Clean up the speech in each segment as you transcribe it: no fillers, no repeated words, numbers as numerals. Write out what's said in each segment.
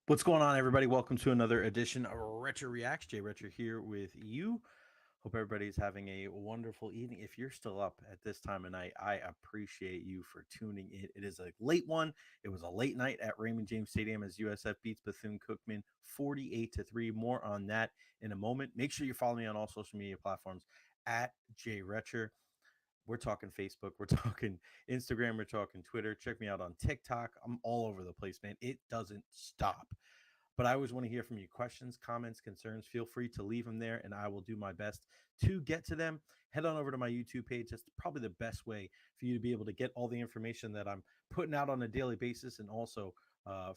What's going on, everybody? Welcome to another edition of Recher Reacts. Jay Recher here with you. Hope everybody's having a wonderful evening. If you're still up at this time of night, I appreciate you for tuning in. It is a late one. It was a late night at Raymond James Stadium as USF beats Bethune-Cookman 48-3. More on that in a moment. Make sure you follow me on all social media platforms at Jay Recher. We're talking Facebook, we're talking Instagram, we're talking Twitter. Check me out on TikTok. I'm all over the place, man. It doesn't stop. But I always want to hear from you. Questions, comments, concerns. Feel free to leave them there, and I will do my best to get to them. Head on over to my YouTube page. That's probably the best way for you to be able to get all the information that I'm putting out on a daily basis, and also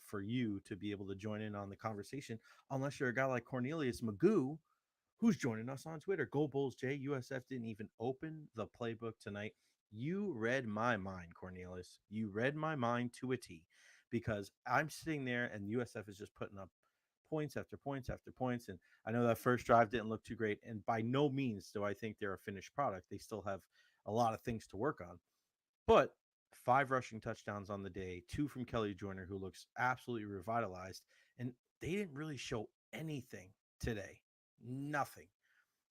for you to be able to join in on the conversation. Unless you're a guy like Cornelius Magoo, who's joining us on Twitter. Go Bulls J. USF didn't even open the playbook tonight. You read my mind, Cornelius. You read my mind to a T, because I'm sitting there and USF is just putting up points after points after points. And I know that first drive didn't look too great. And by no means do I think they're a finished product. They still have a lot of things to work on. But 5 rushing touchdowns on the day, 2 from Kelly Joyner, who looks absolutely revitalized. And they didn't really show anything today. Nothing.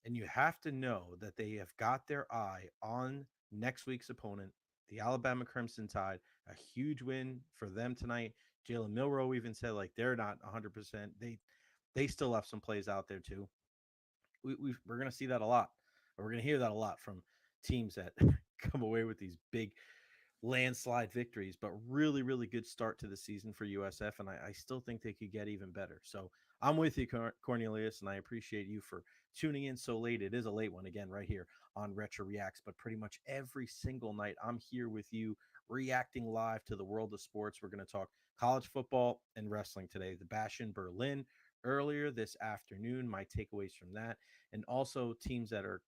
And you have to know that they have got their eye on next week's opponent, the Alabama Crimson Tide. A huge win for them tonight. Jalen Milroe even said like they're not 100%. They still have some plays out there too. We're going to see that a lot. Or we're going to hear that a lot from teams that come away with these big landslide victories, but really, really good start to the season for USF. And I still think they could get even better. So I'm with you, Cornelius, and I appreciate you for tuning in so late. It is a late one again, right here on Retro Reacts, but pretty much every single night I'm here with you reacting live to the world of sports. We're going to talk college football and wrestling today. The Bash in Berlin earlier this afternoon, my takeaways from that, and also teams that are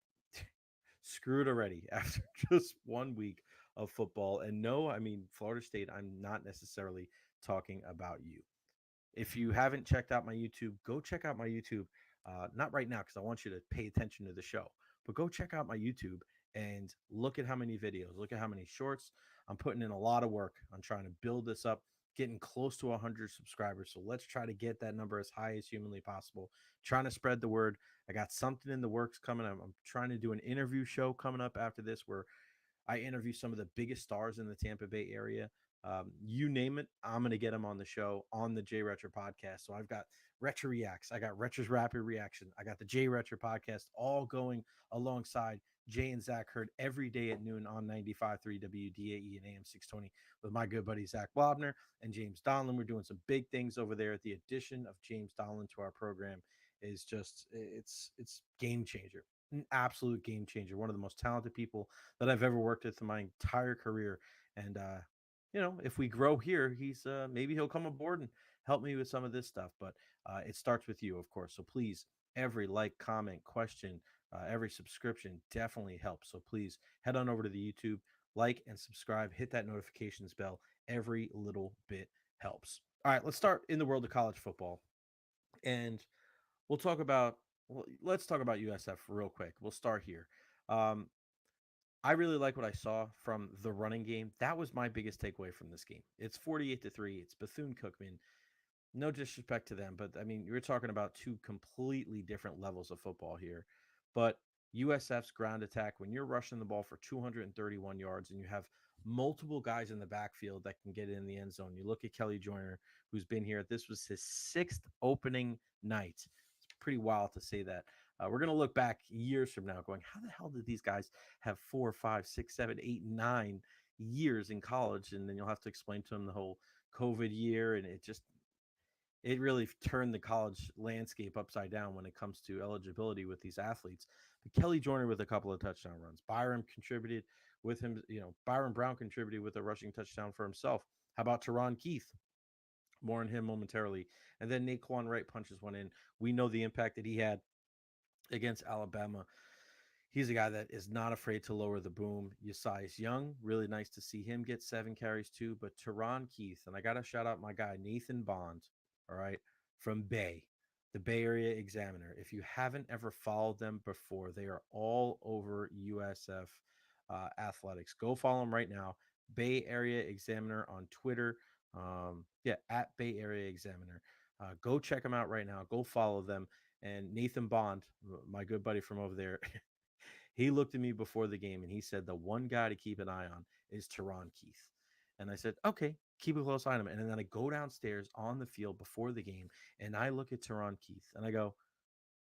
screwed already after just 1 week of football. And no, I mean, Florida State, I'm not necessarily talking about you. If you haven't checked out my YouTube, go check out my YouTube. Not right now, because I want you to pay attention to the show, but go check out my YouTube and look at how many videos, look at how many shorts. I'm putting in a lot of work on trying to build this up, getting close to 100 subscribers. So let's try to get that number as high as humanly possible. Trying to spread the word. I got something in the works coming. I'm trying to do an interview show coming up after this where I interview some of the biggest stars in the Tampa Bay area. You name it, I'm going to get them on the show on the J Retro podcast. So I've got Retro Reacts, I got Retro's Rapid Reaction, I got the J Retro podcast, all going alongside Jay and Zach Heard every day at noon on 95.3 WDAE and AM 620 with my good buddy Zach Wabner and James Donlin. We're doing some big things over there. The addition of James Donlin to our program is just it's game changer, an absolute game changer. One of the most talented people that I've ever worked with in my entire career. And if we grow here, he's maybe he'll come aboard and help me with some of this stuff. But it starts with you, of course. So please, every like, comment, question, every subscription definitely helps. So please head on over to the YouTube, like and subscribe, hit that notifications bell. Every little bit helps. All right, let's start in the world of college football, and we'll talk about. Well, let's talk about USF real quick. We'll start here. Um, I really like what I saw from the running game. That was my biggest takeaway from this game. It's 48-3. It's Bethune-Cookman. No disrespect to them, but I mean, you're talking about two completely different levels of football here. But USF's ground attack, when you're rushing the ball for 231 yards and you have multiple guys in the backfield that can get in the end zone. You look at Kelly Joyner, who's been here. This was his 6th opening night. It's pretty wild to say that. We're going to look back years from now going, how the hell did these guys have 4, 5, 6, 7, 8, 9 years in college? And then you'll have to explain to them the whole COVID year. And it really turned the college landscape upside down when it comes to eligibility with these athletes. But Kelly Joyner with a couple of touchdown runs. Byron contributed with him. Byron Brown contributed with a rushing touchdown for himself. How about Teron Keith? More on him momentarily. And then Naquan Wright punches one in. We know the impact that he had against Alabama. He's a guy that is not afraid to lower the boom. Yesias Young, really nice to see him get 7 carries too. But Teron Keith, and I got to shout out my guy, Nathan Bond, all right, from the Bay Area Examiner. If you haven't ever followed them before, they are all over USF athletics. Go follow them right now. Bay Area Examiner on Twitter. Yeah, at Bay Area Examiner. Go check them out right now. Go follow them. And Nathan Bond, my good buddy from over there, he looked at me before the game and he said the one guy to keep an eye on is Teron Keith. And I said, okay, keep a close eye on him. And then I go downstairs on the field before the game and I look at Teron Keith and I go,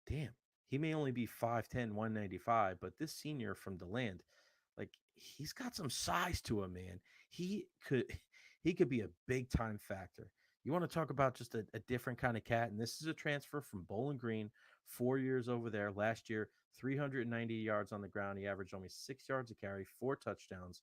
damn, he may only be 5'10, 195, but this senior from DeLand, like he's got some size to him, man. He could he could be a big time factor. You want to talk about just a different kind of cat, and this is a transfer from Bowling Green, 4 years over there. Last year, 390 yards on the ground. He averaged only 6 yards a carry, 4 touchdowns.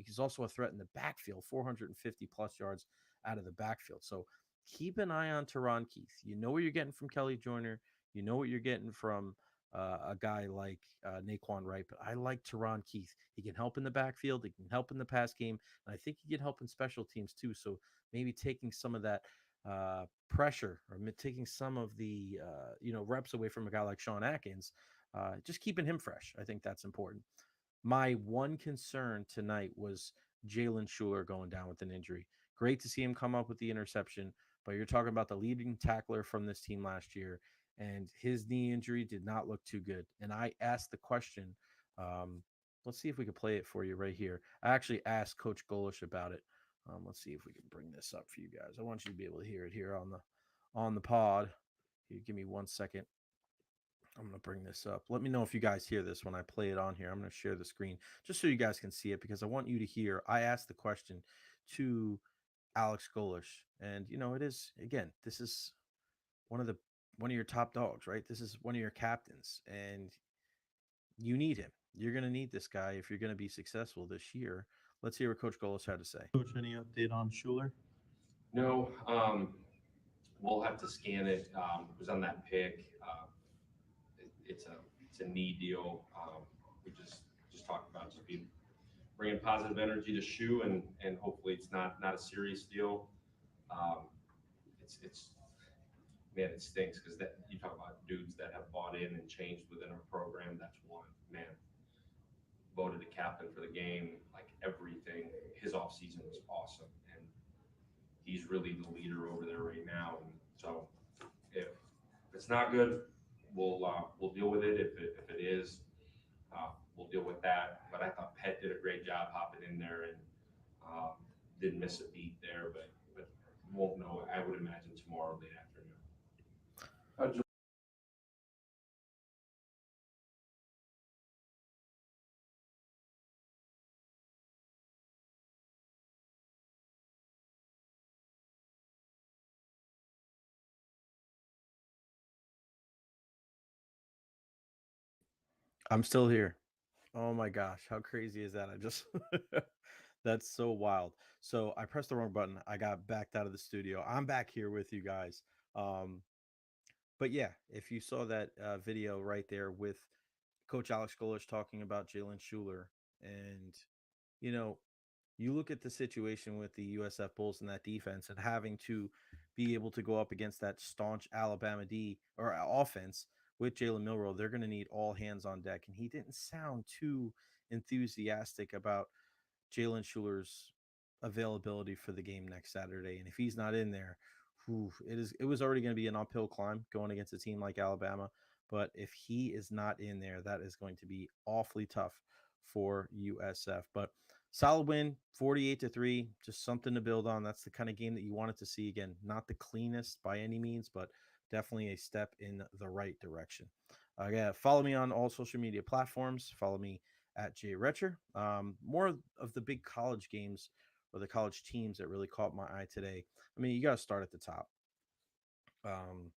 He's also a threat in the backfield, 450 plus yards out of the backfield. So keep an eye on Teron Keith. You know what you're getting from Kelly Joyner. You know what you're getting from a guy like Naquan Wright, but I like Teron Keith. He can help in the backfield. He can help in the pass game, and I think he can help in special teams too. So maybe taking some of that pressure or taking some of the reps away from a guy like Sean Atkins, just keeping him fresh. I think that's important. My one concern tonight was Jalen Schuler going down with an injury. Great to see him come up with the interception, but you're talking about the leading tackler from this team last year, and his knee injury did not look too good. And I asked the question. Um, let's see if we can play it for you right here. I actually asked Coach Golish about it. Let's see if we can bring this up for you guys. I want you to be able to hear it here on the pod. Here, give me 1 second. I'm going to bring this up. Let me know if you guys hear this when I play it on here. I'm going to share the screen just so you guys can see it because I want you to hear. I asked the question to Alex Golish, and it is again. This is one of the one of your top dogs, right? This is one of your captains, and you need him. You're going to need this guy if you're going to be successful this year. Let's hear what Coach Golish had to say. Coach, any update on Schuler? No, we'll have to scan it. It was on that pick. It's a knee deal. We just talked about just bringing positive energy to Shoe, and hopefully it's not a serious deal. Um, it's man, it stinks because that you talk about dudes that have bought in and changed within our program. That's one man voted a captain for the game, like everything. His off season was awesome, and he's really the leader over there right now. And so if it's not good, we'll deal with it. If it is, we'll deal with that. But I thought Pet did a great job hopping in there and um, didn't miss a beat there. But won't know. I would imagine tomorrow late afternoon. I'm still here. Oh my gosh, how crazy is that? I just that's so wild. So I pressed the wrong button. I got backed out of the studio. I'm back here with you guys. Um, but yeah, if you saw that video right there with Coach Alex Golish talking about Jalen Schuler, and you know, you look at the situation with the USF Bulls and that defense, and having to be able to go up against that staunch Alabama D or offense with Jalen Milrow, they're going to need all hands on deck. And he didn't sound too enthusiastic about Jalen Schuler's availability for the game next Saturday. And if he's not in there, it was already going to be an uphill climb going against a team like Alabama. But if he is not in there, that is going to be awfully tough for USF. But solid win, 48-3, just something to build on. That's the kind of game that you wanted to see. Again, not the cleanest by any means, but definitely a step in the right direction. Yeah, follow me on all social media platforms. Follow me at Recher. More of the big college games or the college teams that really caught my eye today. I mean, you got to start at the top. Um,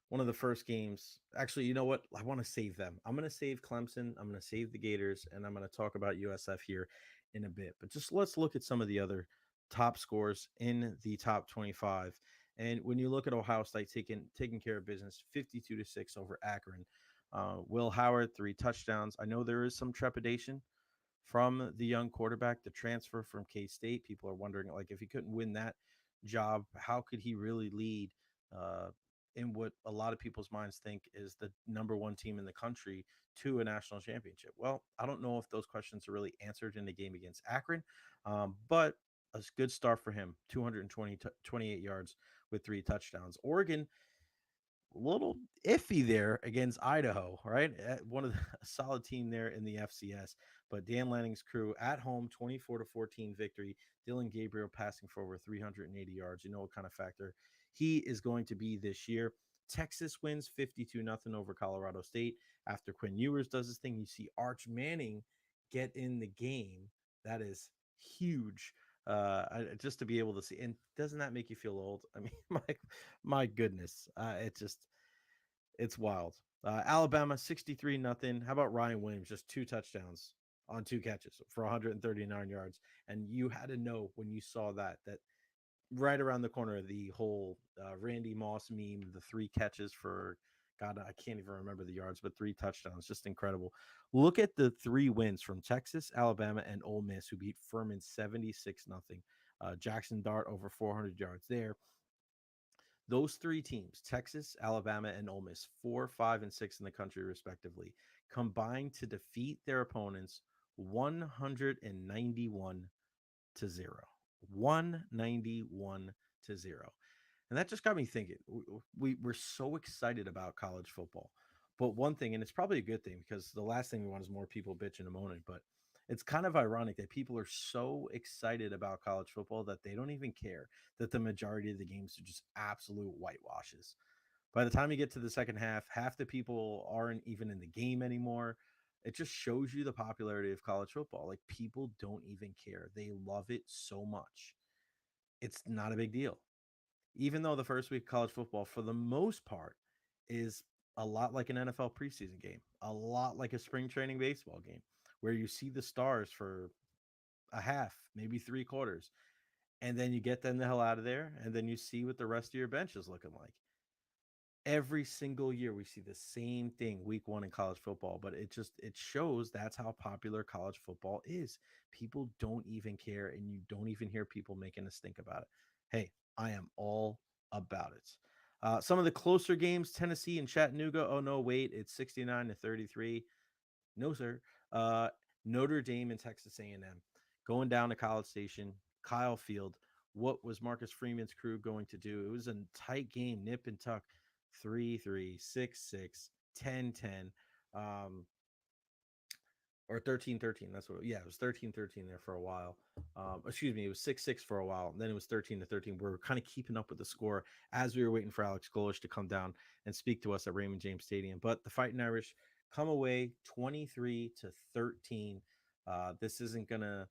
One of the first games, actually, you know what? I want to save them. I'm going to save Clemson. I'm going to save the Gators, and I'm going to talk about USF here in a bit. But just let's look at some of the other top scores in the top 25. And when you look at Ohio State taking care of business, 52-6 over Akron. Will Howard, 3 touchdowns. I know there is some trepidation from the young quarterback, the transfer from K State. People are wondering, like, if he couldn't win that job, how could he really lead uh, in what a lot of people's minds think is the number one team in the country to a national championship? Well, I don't know if those questions are really answered in the game against Akron, but a good start for him. 28 yards with 3 touchdowns. Oregon, a little iffy there against Idaho, right? One of the a solid team there in the FCS. But Dan Lanning's crew at home, 24-14 victory. Dylan Gabriel passing for over 380 yards. You know what kind of factor he is going to be this year. Texas wins 52-0 over Colorado State. After Quinn Ewers does his thing, you see Arch Manning get in the game. That is huge. Just to be able to see, and doesn't that make you feel old? I mean, my goodness, it's wild. Alabama 63-0. How about Ryan Williams? Just 2 touchdowns on 2 catches for 139 yards. And you had to know when you saw that right around the corner, the whole Randy Moss meme, the 3 catches for God, I can't even remember the yards, but 3 touchdowns, just incredible. Look at the 3 wins from Texas, Alabama, and Ole Miss, who beat Furman 76-0. Jackson Dart over 400 yards there. Those 3 teams, Texas, Alabama, and Ole Miss, 4, 5, and 6 in the country, respectively, combined to defeat their opponents 191-0. 191-0. And that just got me thinking. We're so excited about college football. But one thing, and it's probably a good thing because the last thing we want is more people bitching and moaning, but it's kind of ironic that people are so excited about college football that they don't even care that the majority of the games are just absolute whitewashes. By the time you get to the second half the people aren't even in the game anymore. It just shows you the popularity of college football. Like people don't even care. They love it so much. It's not a big deal. Even though the first week of college football, for the most part, is a lot like an NFL preseason game, a lot like a spring training baseball game, where you see the stars for a half, maybe 3 quarters, and then you get them the hell out of there, and then you see what the rest of your bench is looking like. Every single year we see the same thing week 1 in college football, but it shows that's how popular college football is. People don't even care, and you don't even hear people making a stink about it. Hey, I am all about it. Some of the closer games, Tennessee and Chattanooga. Oh no, wait, it's 69-33. No, sir. Uh, Notre Dame and Texas A&M going down to College Station, Kyle Field. What was Marcus Freeman's crew going to do? It was a tight game, nip and tuck, 3-3, 6-6, 10-10, or 13-13. That's what. Yeah, it was 13-13 there for a while. Excuse me, it was 6-6 for a while. And then it was 13-13. We were kind of keeping up with the score as we were waiting for Alex Golish to come down and speak to us at Raymond James Stadium. But the Fighting Irish come away 23-13. This isn't gonna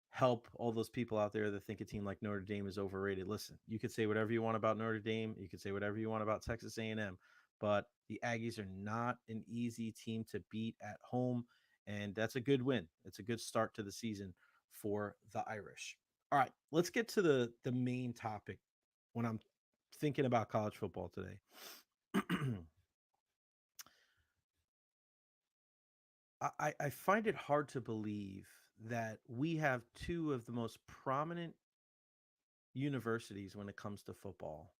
help all those people out there that think a team like Notre Dame is overrated. Listen, you could say whatever you want about Notre Dame, you could say whatever you want about Texas A&M, but the Aggies are not an easy team to beat at home, and that's a good win. It's a good start to the season for the Irish. All right, let's get to the main topic when I'm thinking about college football today. I find it hard to believe that we have 2 of the most prominent universities when it comes to football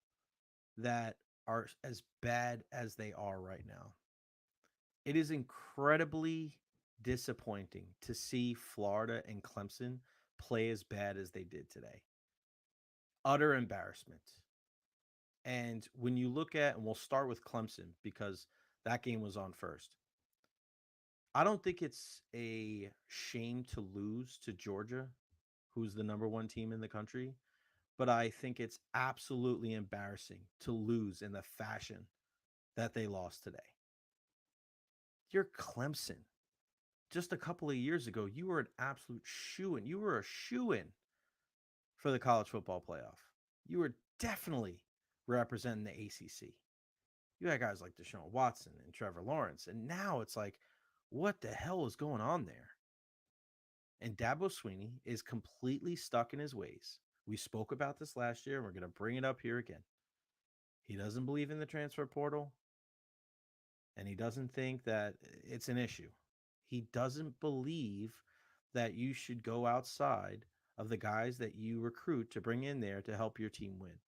that are as bad as they are right now. It is incredibly disappointing to see Florida and Clemson play as bad as they did today. Utter embarrassment. And when you look at, and we'll start with Clemson because that game was on first. I don't think it's a shame to lose to Georgia, who's the number 1 team in the country, but I think it's absolutely embarrassing to lose in the fashion that they lost today. You're Clemson. Just a couple of years ago, you were an absolute shoo-in. You were a shoo-in for the college football playoff. You were definitely representing the ACC. You had guys like Deshaun Watson and Trevor Lawrence, and now it's like, what the hell is going on there? And Dabo Swinney is completely stuck in his ways. We spoke about this last year, and we're going to bring it up here again. He doesn't believe in the transfer portal, and he doesn't think that it's an issue. He doesn't believe that you should go outside of the guys that you recruit to bring in there to help your team win.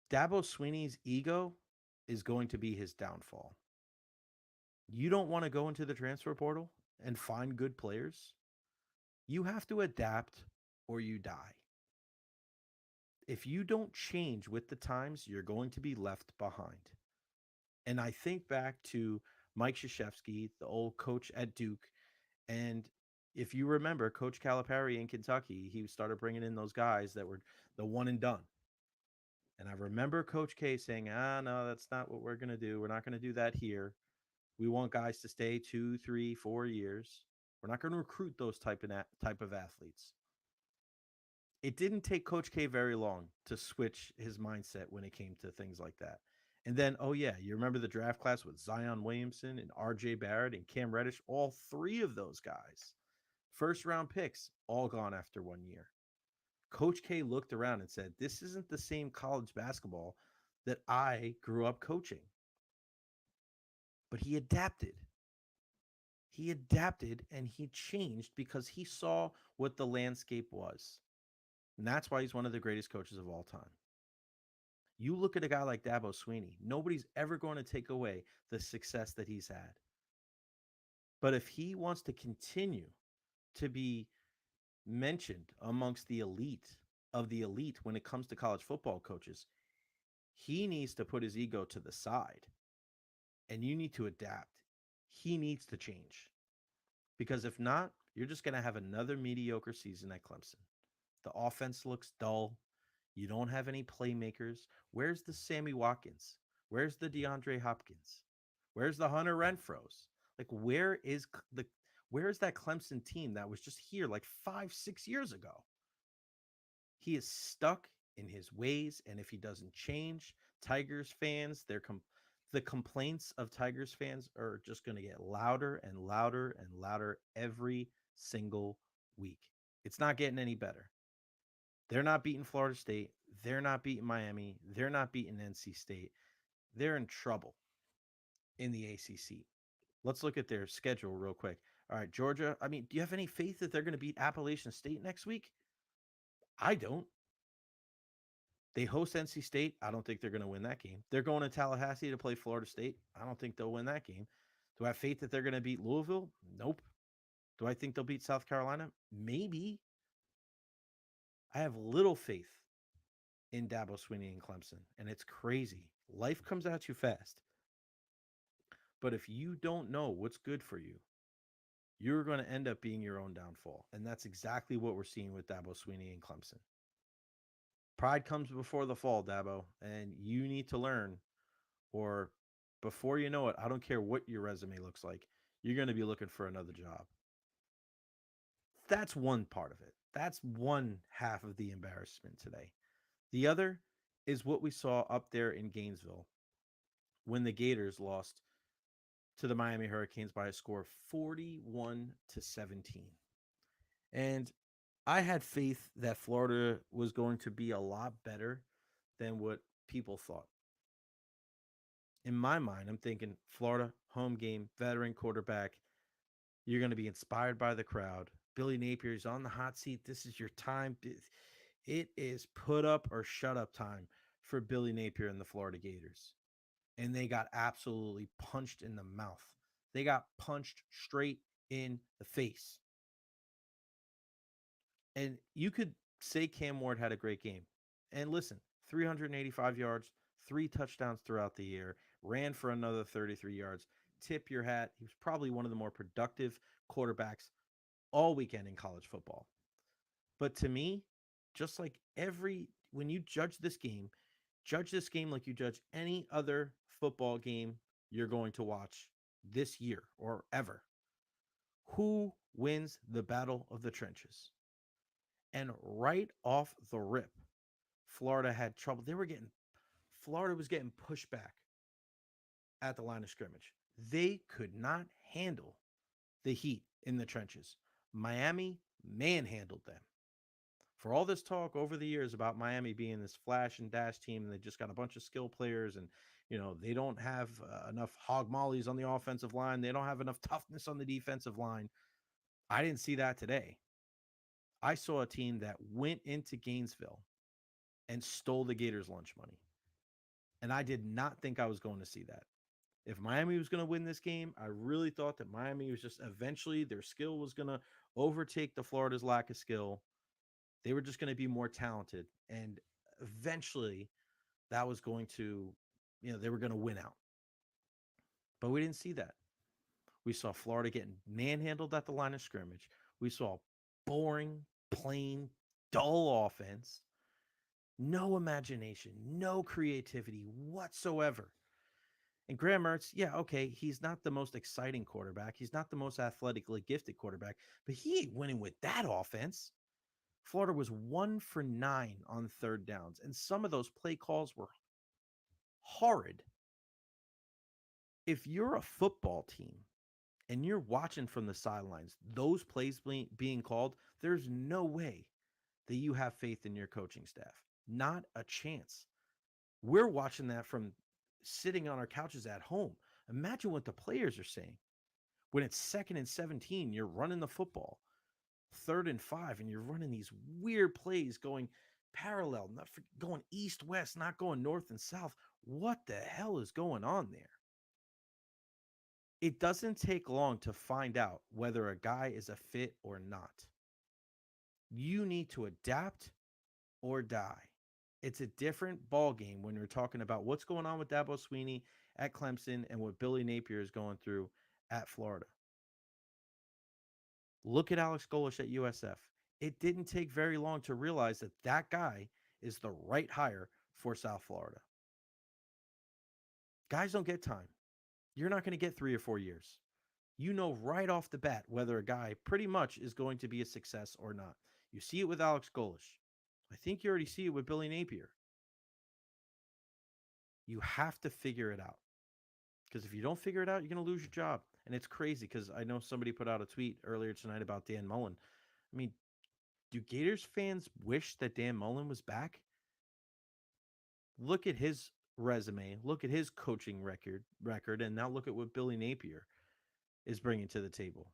Dabo Swinney's ego is going to be his downfall. You don't want to go into the transfer portal and find good players. You have to adapt or you die. If you don't change with the times, you're going to be left behind. And I think back to Mike Krzyzewski, the old coach at Duke, and if you remember Coach Calipari in Kentucky, he started bringing in those guys that were the one and done. And I remember Coach K saying, no, that's not what we're going to do. We're not going to do that here. We want guys to stay 2, 3, 4 years. We're not going to recruit those type of athletes. It didn't take Coach K very long to switch his mindset when it came to things like that. And then, oh yeah, you remember the draft class with Zion Williamson and R.J. Barrett and Cam Reddish? All three of those guys, first round picks, all gone after 1 year. Coach K looked around and said, this isn't the same college basketball that I grew up coaching. But he adapted. He adapted and he changed because he saw what the landscape was. And that's why he's one of the greatest coaches of all time. You look at a guy like Dabo Swinney, nobody's ever going to take away the success that he's had. But if he wants to continue to be mentioned amongst the elite of the elite when it comes to college football coaches, he needs to put his ego to the side and you need to adapt. He needs to change because if not, you're just going to have another mediocre season at Clemson. The offense looks dull. You don't have any playmakers. Where's the Sammy Watkins? Where's the DeAndre Hopkins? Where's the Hunter Renfros? Like, where is that Clemson team that was just here like 5, 6 years ago? He is stuck in his ways, and if he doesn't change, Tigers fans, the complaints of Tigers fans are just going to get louder and louder and louder every single week. It's not getting any better. They're not beating Florida State. They're not beating Miami. They're not beating NC State. They're in trouble in the ACC. Let's look at their schedule real quick. All right, Georgia. I mean, do you have any faith that they're going to beat Appalachian State next week? I don't. They host NC State. I don't think they're going to win that game. They're going to Tallahassee to play Florida State. I don't think they'll win that game. Do I have faith that they're going to beat Louisville? Nope. Do I think they'll beat South Carolina? Maybe. I have little faith in Dabo Swinney and Clemson, and it's crazy. Life comes at you fast. But if you don't know what's good for you, you're going to end up being your own downfall. And that's exactly what we're seeing with Dabo Swinney and Clemson. Pride comes before the fall, Dabo, and you need to learn, or before you know it, I don't care what your resume looks like, you're going to be looking for another job. That's one part of it. That's one half of the embarrassment today. The other is what we saw up there in Gainesville when the Gators lost to the Miami Hurricanes by a score of 41-17. And I had faith that Florida was going to be a lot better than what people thought. In my mind, I'm thinking Florida, home game, veteran quarterback. You're going to be inspired by the crowd. Billy Napier's on the hot seat. This is your time. It is put up or shut up time for Billy Napier and the Florida Gators. And they got absolutely punched in the mouth. They got punched straight in the face. And you could say Cam Ward had a great game. And listen, 385 yards, 3 touchdowns throughout the year, ran for another 33 yards. Tip your hat. He was probably one of the more productive quarterbacks all weekend in college football. But to me, just like when you judge this game like you judge any other football game you're going to watch this year or ever. Who wins the battle of the trenches? And right off the rip, Florida had trouble. Florida was getting pushed back at the line of scrimmage. They could not handle the heat in the trenches. Miami manhandled them. For all this talk over the years about Miami being this flash and dash team, and they just got a bunch of skill players, and they don't have enough hog mollies on the offensive line. They don't have enough toughness on the defensive line. I didn't see that today. I saw a team that went into Gainesville and stole the Gators' lunch money. And I did not think I was going to see that. If Miami was going to win this game, I really thought that Miami was just eventually their skill was going to overtake the Florida's lack of skill. They were just going to be more talented. And eventually that was going to, they were going to win out. But we didn't see that. We saw Florida getting manhandled at the line of scrimmage. We saw boring, plain, dull offense, no imagination, no creativity whatsoever. And Graham Mertz, yeah, okay, he's not the most exciting quarterback. He's not the most athletically gifted quarterback, but he ain't winning with that offense. Florida was 1 for 9 on third downs, and some of those play calls were horrid. If you're a football team and you're watching from the sidelines, those plays being called, there's no way that you have faith in your coaching staff. Not a chance. We're watching that from sitting on our couches at home. Imagine what the players are saying. When it's 2nd and 17, you're running the football. 3rd and 5, and you're running these weird plays going parallel, not going east-west, not going north and south. What the hell is going on there? It doesn't take long to find out whether a guy is a fit or not. You need to adapt or die. It's a different ball game when you're talking about what's going on with Dabo Swinney at Clemson and what Billy Napier is going through at Florida. Look at Alex Golesh at USF. It didn't take very long to realize that that guy is the right hire for South Florida. Guys don't get time. You're not going to get 3 or 4 years. You know right off the bat whether a guy pretty much is going to be a success or not. You see it with Alex Golesh. I think you already see it with Billy Napier. You have to figure it out. Because if you don't figure it out, you're going to lose your job. And it's crazy because I know somebody put out a tweet earlier tonight about Dan Mullen. I mean, do Gators fans wish that Dan Mullen was back? Look at his resume, look at his coaching record, and now look at what Billy Napier is bringing to the table.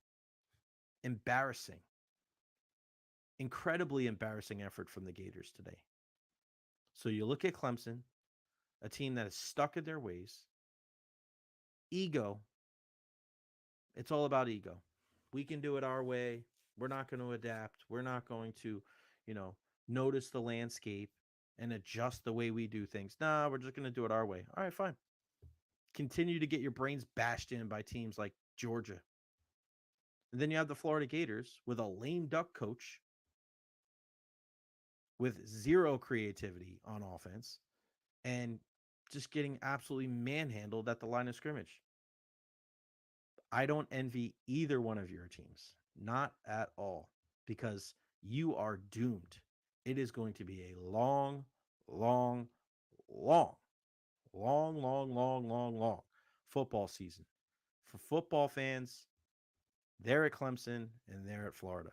Embarrassing. Incredibly embarrassing effort from the Gators today. So you look at Clemson, a team that is stuck in their ways. Ego. It's all about ego. We can do it our way. We're not going to adapt. We're not going to, notice the landscape and adjust the way we do things. Nah, we're just going to do it our way. All right, fine. Continue to get your brains bashed in by teams like Georgia. And then you have the Florida Gators with a lame duck coach with zero creativity on offense and just getting absolutely manhandled at the line of scrimmage. I don't envy either one of your teams, not at all, because you are doomed. It is going to be a long, long, long, long, long, long, long, long football season. For football fans, they're at Clemson and they're at Florida.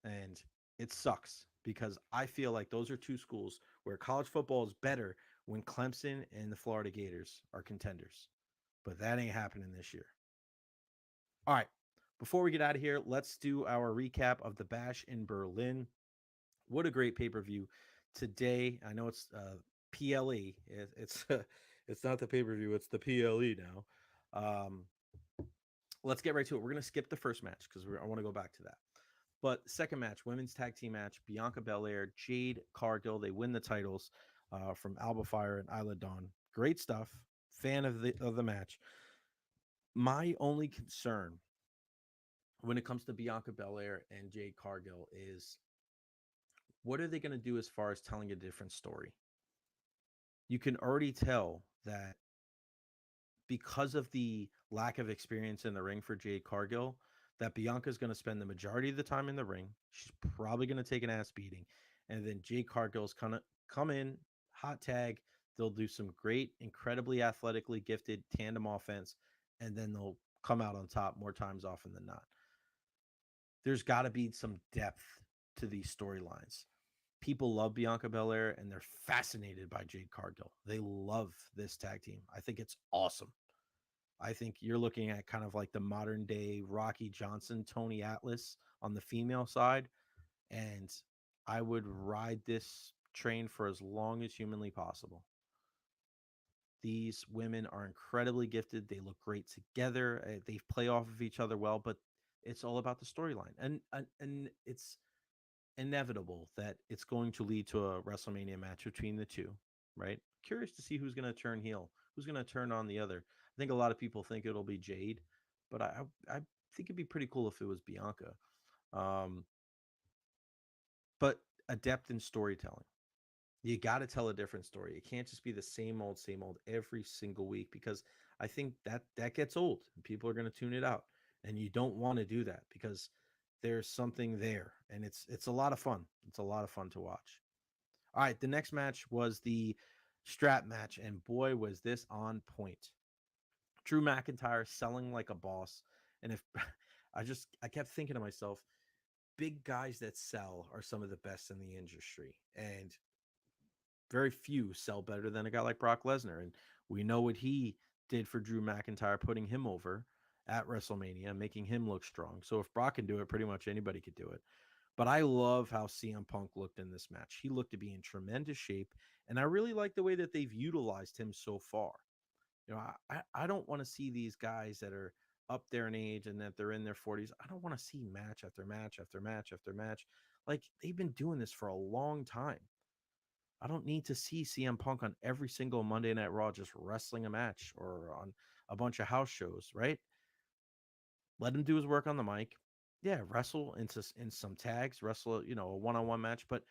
And it sucks because I feel like those are two schools where college football is better when Clemson and the Florida Gators are contenders. But that ain't happening this year. All right. Before we get out of here, let's do our recap of the Bash in Berlin. What a great pay-per-view today. I know it's PLE. It's not the pay-per-view. It's the PLE now. Let's get right to it. We're going to skip the first match because I want to go back to that. But second match, women's tag team match, Bianca Belair, Jade Cargill. They win the titles from Alba Fire and Isla Dawn. Great stuff. Fan of the match. My only concern when it comes to Bianca Belair and Jade Cargill is what are they going to do as far as telling a different story? You can already tell that because of the lack of experience in the ring for Jade Cargill, that Bianca's going to spend the majority of the time in the ring. She's probably going to take an ass beating. And then Jade Cargill's going to come in, hot tag. They'll do some great, incredibly athletically gifted tandem offense, and then they'll come out on top more times often than not. There's got to be some depth to these storylines. People love Bianca Belair, and they're fascinated by Jade Cargill. They love this tag team. I think it's awesome. I think you're looking at kind of like the modern day Rocky Johnson, Tony Atlas on the female side. And I would ride this train for as long as humanly possible. These women are incredibly gifted. They look great together. They play off of each other well, but It's all about the storyline, and it's inevitable that it's going to lead to a WrestleMania match between the two, right? Curious to see who's going to turn heel, who's going to turn on the other. I think a lot of people think it'll be Jade, but I think it'd be pretty cool if it was Bianca. Um, but adept in storytelling. You got to tell a different story. It can't just be the same old every single week because I think that gets old and people are going to tune it out. And you don't want to do that because there's something there and it's a lot of fun. It's a lot of fun to watch. All right, the next match was the strap match and boy was this on point. Drew McIntyre selling like a boss, and if I kept thinking to myself, big guys that sell are some of the best in the industry. And very few sell better than a guy like Brock Lesnar. And we know what he did for Drew McIntyre, putting him over at WrestleMania, making him look strong. So if Brock can do it, pretty much anybody could do it. But I love how CM Punk looked in this match. He looked to be in tremendous shape. And I really like the way that they've utilized him so far. You know, I don't want to see these guys that are up there in age and that they're in their 40s. I don't want to see match after match after match after match. Like they've been doing this for a long time. I don't need to see CM Punk on every single Monday Night Raw just wrestling a match or on a bunch of house shows, right? Let him do his work on the mic. Yeah, wrestle in some tags, wrestle, a one-on-one match, but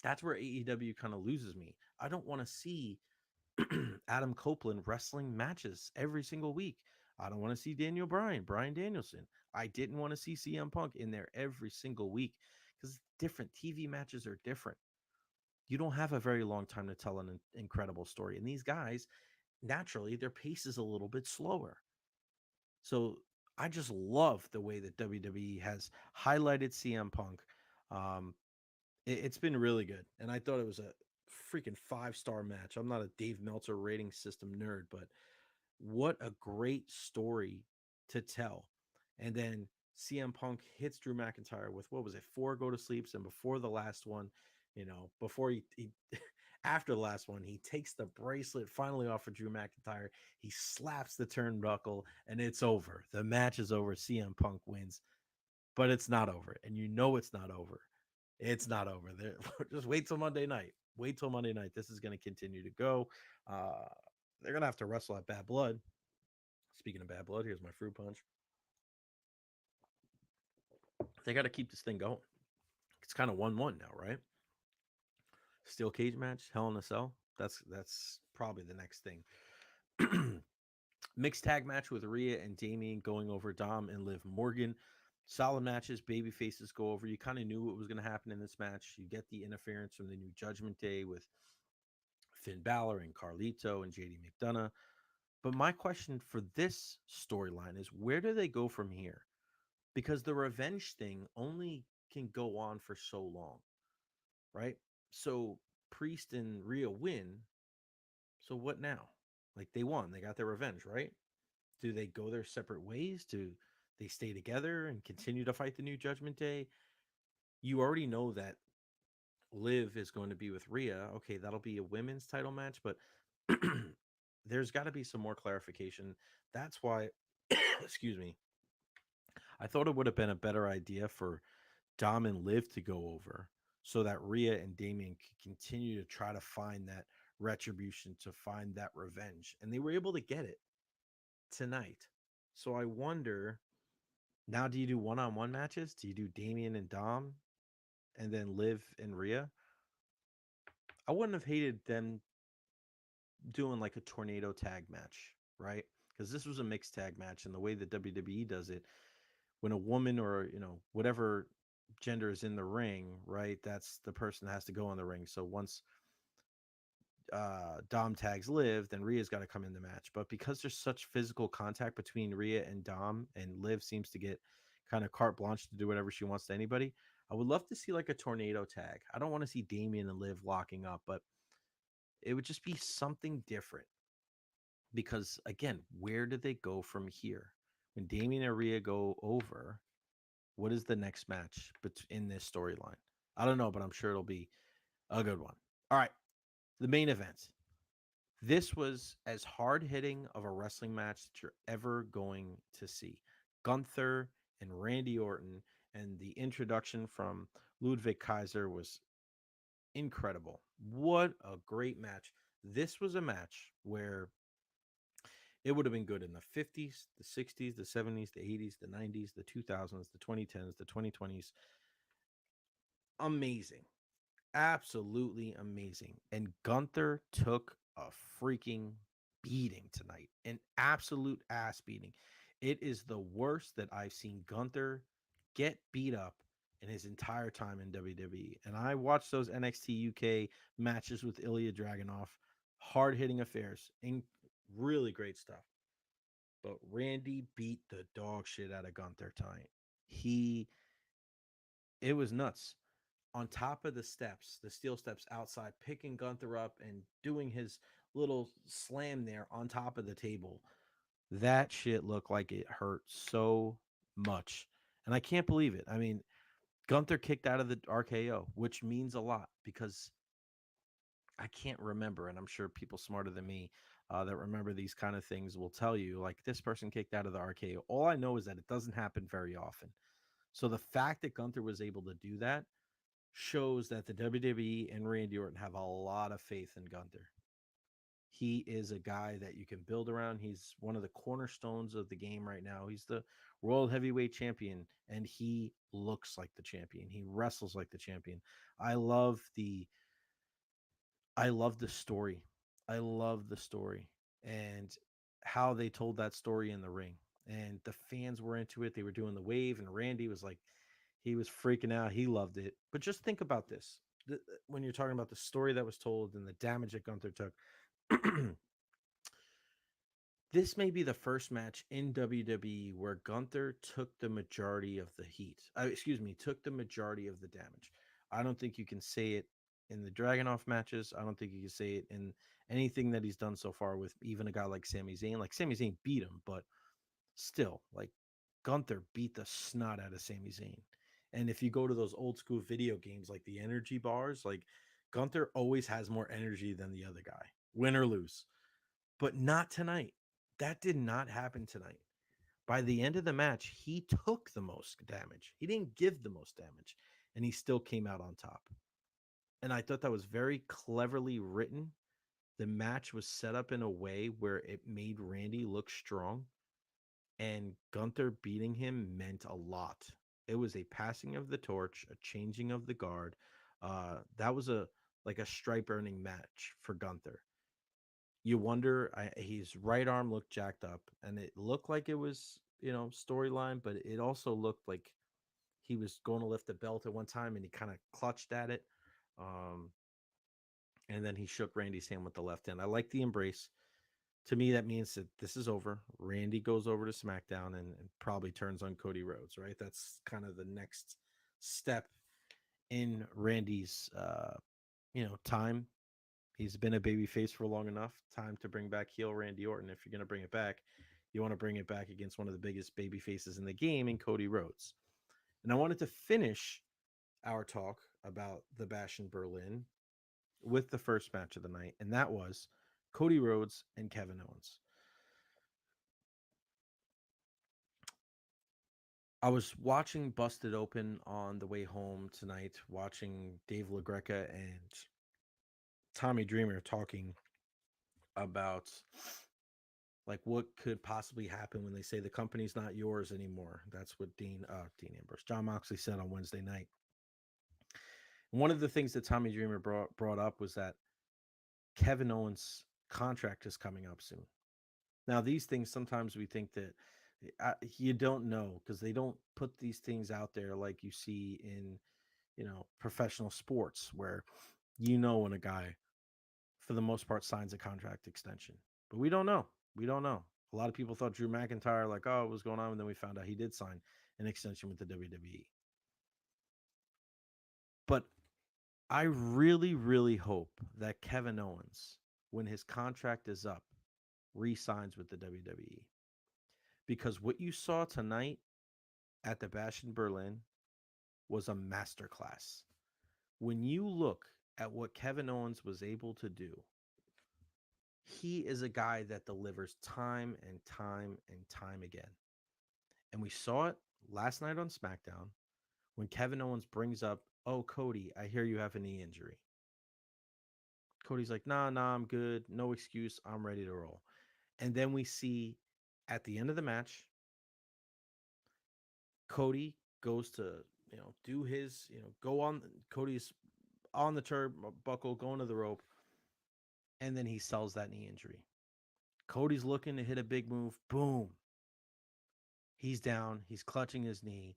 that's where AEW kind of loses me. I don't want to see Adam Copeland wrestling matches every single week. I don't want to see Brian Danielson. I didn't want to see CM Punk in there every single week because different TV matches are different. You don't have a very long time to tell an incredible story. And these guys, naturally, their pace is a little bit slower. So I just love the way that WWE has highlighted CM Punk. Um, it's been really good. And I thought it was a freaking 5-star match. I'm not a Dave Meltzer rating system nerd, but what a great story to tell. And then CM Punk hits Drew McIntyre with what was it, 4 go to sleeps, and before the last one, before he after the last one, he takes the bracelet finally off of Drew McIntyre. He slaps the turnbuckle, and it's over. The match is over. CM Punk wins, but it's not over, and it's not over. It's not over. There, just wait till Monday night. Wait till Monday night. This is going to continue to go. Uh, they're going to have to wrestle at Bad Blood. Speaking of Bad Blood, here's my fruit punch. They got to keep this thing going. It's kind of 1-1 now, right? Steel cage match, Hell in a Cell. That's probably the next thing. Mixed tag match with Rhea and Damien going over Dom and Liv Morgan. Solid matches. Baby faces go over. You kind of knew what was going to happen in this match. You get the interference from the New Judgment Day with Finn Balor and Carlito and JD McDonough. But my question for this storyline is where do they go from here? Because the revenge thing only can go on for so long, right? So Priest and Rhea win. So what now? Like they won, they got their revenge, right? Do they go their separate ways? Do they stay together and continue to fight the New Judgment Day? You already know that Liv is going to be with Rhea. Okay, that'll be a women's title match, but there's got to be some more clarification. That's why, excuse me, I thought it would have been a better idea for Dom and Liv to go over so that Rhea and Damien could continue to try to find that retribution, to find that revenge. And they were able to get it tonight. So I wonder now, do you do one-on-one matches? Do you do Damien and Dom and then Liv and Rhea? I wouldn't have hated them doing like a tornado tag match, right? Because this was a mixed tag match, and the way that WWE does it, when a woman or whatever gender is in the ring, right? That's the person that has to go in the ring. So once Dom tags Liv, then Rhea's got to come in the match. But because there's such physical contact between Rhea and Dom, and Liv seems to get kind of carte blanche to do whatever she wants to anybody, I would love to see like a tornado tag. I don't want to see Damien and Liv locking up, but it would just be something different. Because again, where do they go from here? When Damien and Rhea go over, what is the next match in this storyline? I don't know, but I'm sure it'll be a good one. All right, the main event. This was as hard hitting of a wrestling match that you're ever going to see. Gunther and Randy Orton, and the introduction from Ludwig Kaiser was incredible. What a great match. This was a match where it would have been good in the 50s, the 60s, the 70s, the 80s, the 90s, the 2000s, the 2010s, the 2020s. Amazing. Absolutely amazing. And Gunther took a freaking beating tonight, an absolute ass beating. It is the worst that I've seen Gunther get beat up in his entire time in WWE. And I watched those NXT UK matches with Ilya Dragunov, hard hitting affairs, and really great stuff. But Randy beat the dog shit out of Gunther tonight. He, it was nuts on top of the steps, the steel steps outside, picking Gunther up and doing his little slam there on top of the table. That shit looked like it hurt so much. And I can't believe it. I mean, Gunther kicked out of the RKO, which means a lot because I can't remember. And I'm sure people smarter than me that remember these kind of things will tell you, like, this person kicked out of the RKO. All I know is that it doesn't happen very often. So the fact that Gunther was able to do that shows that the WWE and Randy Orton have a lot of faith in Gunther. He is a guy that you can build around. He's one of the cornerstones of the game right now. He's the world heavyweight champion, and he looks like the champion. He wrestles like the champion. I love the I love the story. I love the story and how they told that story in the ring. And the fans were into it. They were doing the wave, and Randy was like, he was freaking out. He loved it. But just think about this. When you're talking about the story that was told and the damage that Gunther took, this may be the first match in WWE where Gunther took the majority of the heat. Took the majority of the damage. I don't think you can say it in the Dragunov matches. I don't think you can say it in anything that he's done so far with even a guy like Sami Zayn. Like Sami Zayn beat him, but still, like Gunther beat the snot out of Sami Zayn. And if you go to those old school video games like the energy bars, like Gunther always has more energy than the other guy, win or lose. But not tonight. That did not happen tonight. By the end of the match, he took the most damage. He didn't give the most damage, and he still came out on top. And I thought that was very cleverly written. The match was set up in a way where it made Randy look strong, and Gunther beating him meant a lot. It was a passing of the torch, a changing of the guard. That was a like a stripe earning match for Gunther. You wonder, his right arm looked jacked up, and it looked like it was storyline, but it also looked like he was going to lift the belt at one time, and he kind of clutched at it. Um, and then he shook Randy's hand with the left hand. I like the embrace. To me, that means that this is over. Randy goes over to SmackDown and probably turns on Cody Rhodes, right? That's kind of the next step in Randy's, time. He's been a baby face for long enough. Time to bring back heel Randy Orton. If you're going to bring it back, you want to bring it back against one of the biggest baby faces in the game in Cody Rhodes. And I wanted to finish our talk about the Bash in Berlin with the first match of the night, and that was Cody Rhodes and Kevin Owens. I was watching Busted Open on the way home tonight, watching Dave LaGreca and Tommy Dreamer talking about like what could possibly happen when they say the company's not yours anymore. That's what Dean Ambrose, John Moxley said on Wednesday night. And one of the things that Tommy Dreamer brought up was that Kevin Owens' contract is coming up soon. Now, these things sometimes we think that you don't know because they don't put these things out there like you see in professional sports where when a guy for the most part signs a contract extension, but we don't know. We don't know. A lot of people thought Drew McIntyre, like, oh, what was going on, and then we found out he did sign an extension with the WWE. But I really, really hope that Kevin Owens, when his contract is up, re-signs with the WWE, because what you saw tonight at the Bash in Berlin was a masterclass. When you look at what Kevin Owens was able to do, he is a guy that delivers time and time and time again. And we saw it last night on SmackDown when Kevin Owens brings up, "Oh, Cody, I hear you have a knee injury." Cody's like, "Nah, I'm good. No excuse. I'm ready to roll." And then we see at the end of the match, Cody goes to, do his, go on. Cody's on the turnbuckle, going to the rope, and then he sells that knee injury. Cody's looking to hit a big move. Boom. He's down. He's clutching his knee,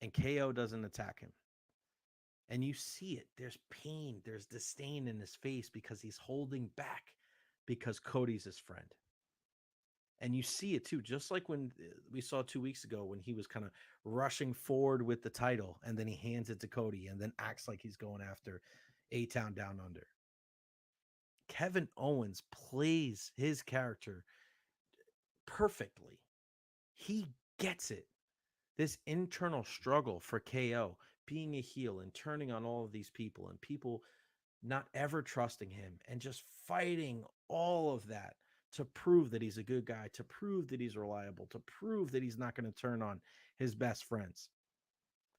and KO doesn't attack him. And you see it. There's pain. There's disdain in his face because he's holding back because Cody's his friend. And you see it too, just like when we saw 2 weeks ago when he was kind of rushing forward with the title and then he hands it to Cody and then acts like he's going after A-Town Down Under. Kevin Owens plays his character perfectly. He gets it. This internal struggle for KO, being a heel and turning on all of these people and people not ever trusting him and just fighting all of that to prove that he's a good guy, to prove that he's reliable, to prove that he's not going to turn on his best friends.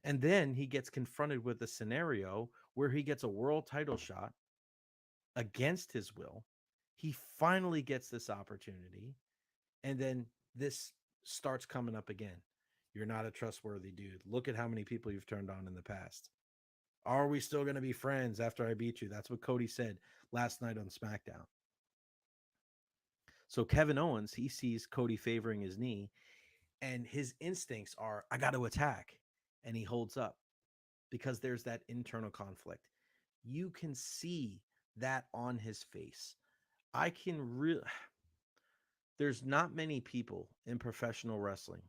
And then he gets confronted with a scenario where he gets a world title shot against his will. He finally gets this opportunity. And then this starts coming up again. You're not a trustworthy dude. Look at how many people you've turned on in the past. Are we still going to be friends after I beat you? That's what Cody said last night on SmackDown. So Kevin Owens, he sees Cody favoring his knee, and his instincts are, I got to attack. And he holds up because there's that internal conflict. You can see that on his face. I can really, there's not many people in professional wrestling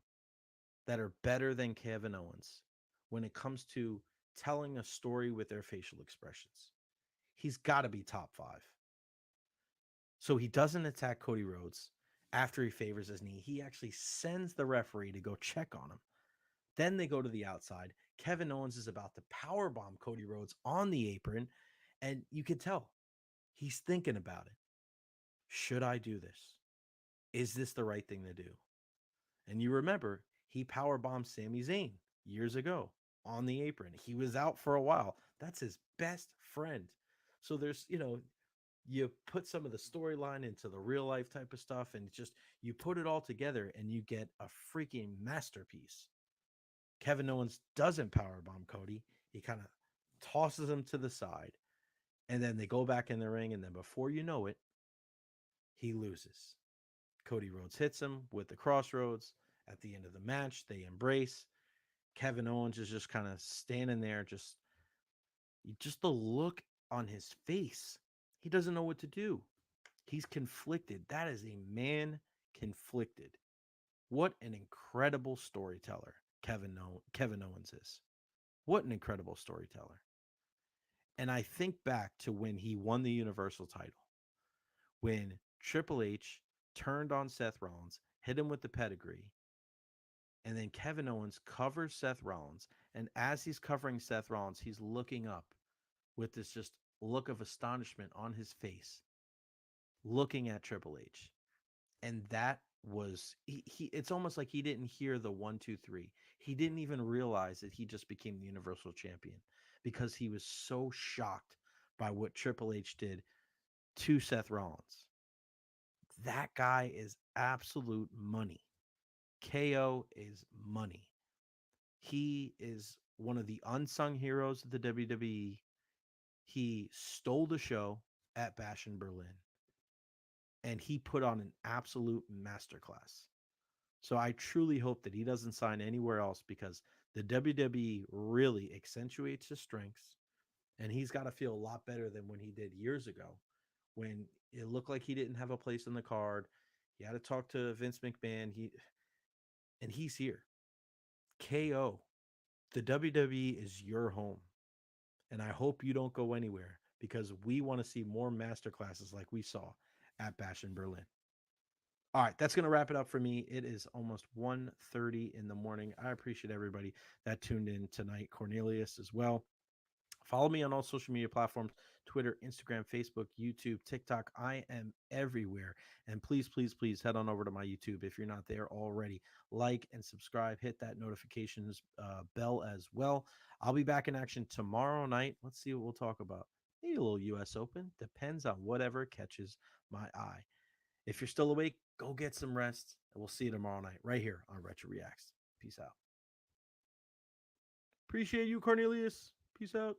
that are better than Kevin Owens when it comes to telling a story with their facial expressions. He's got to be top 5. So he doesn't attack Cody Rhodes after he favors his knee. He actually sends the referee to go check on him. Then they go to the outside. Kevin Owens is about to powerbomb Cody Rhodes on the apron, and you can tell he's thinking about it. Should I do this? Is this the right thing to do? And you remember, he powerbombed Sami Zayn years ago on the apron. He was out for a while. That's his best friend. So there's, you put some of the storyline into the real life type of stuff and just you put it all together and you get a freaking masterpiece. Kevin Owens doesn't powerbomb Cody. He kind of tosses him to the side and then they go back in the ring and then before you know it, he loses. Cody Rhodes hits him with the crossroads. At the end of the match, they embrace. Kevin Owens is just kind of standing there, just the look on his face. He doesn't know what to do. He's conflicted. That is a man conflicted. What an incredible storyteller Kevin Owens is. What an incredible storyteller. And I think back to when he won the Universal title, when Triple H turned on Seth Rollins, hit him with the pedigree, and then Kevin Owens covers Seth Rollins. And as he's covering Seth Rollins, he's looking up with this just look of astonishment on his face, looking at Triple H. And that was it's almost like he didn't hear the 1 2 3. He didn't even realize that he just became the Universal Champion because he was so shocked by what Triple H did to Seth Rollins. That guy is absolute money. KO is money. He is one of the unsung heroes of the WWE. He stole the show at Bash in Berlin and he put on an absolute masterclass. So I truly hope that he doesn't sign anywhere else because the WWE really accentuates his strengths and he's got to feel a lot better than when he did years ago when it looked like he didn't have a place in the card. He had to talk to Vince McMahon. He's here. KO. The WWE is your home. And I hope you don't go anywhere because we want to see more masterclasses like we saw at Bash in Berlin. All right, that's going to wrap it up for me. It is almost 1:30 in the morning. I appreciate everybody that tuned in tonight. Cornelius as well. Follow me on all social media platforms: Twitter, Instagram, Facebook, YouTube, TikTok. I am everywhere. And please, please, please head on over to my YouTube if you're not there already. Like and subscribe. Hit that notifications bell as well. I'll be back in action tomorrow night. Let's see what we'll talk about. Maybe a little US Open. Depends on whatever catches my eye. If you're still awake, go get some rest. And we'll see you tomorrow night right here on Recher Reacts. Peace out. Appreciate you, Cornelius. Peace out.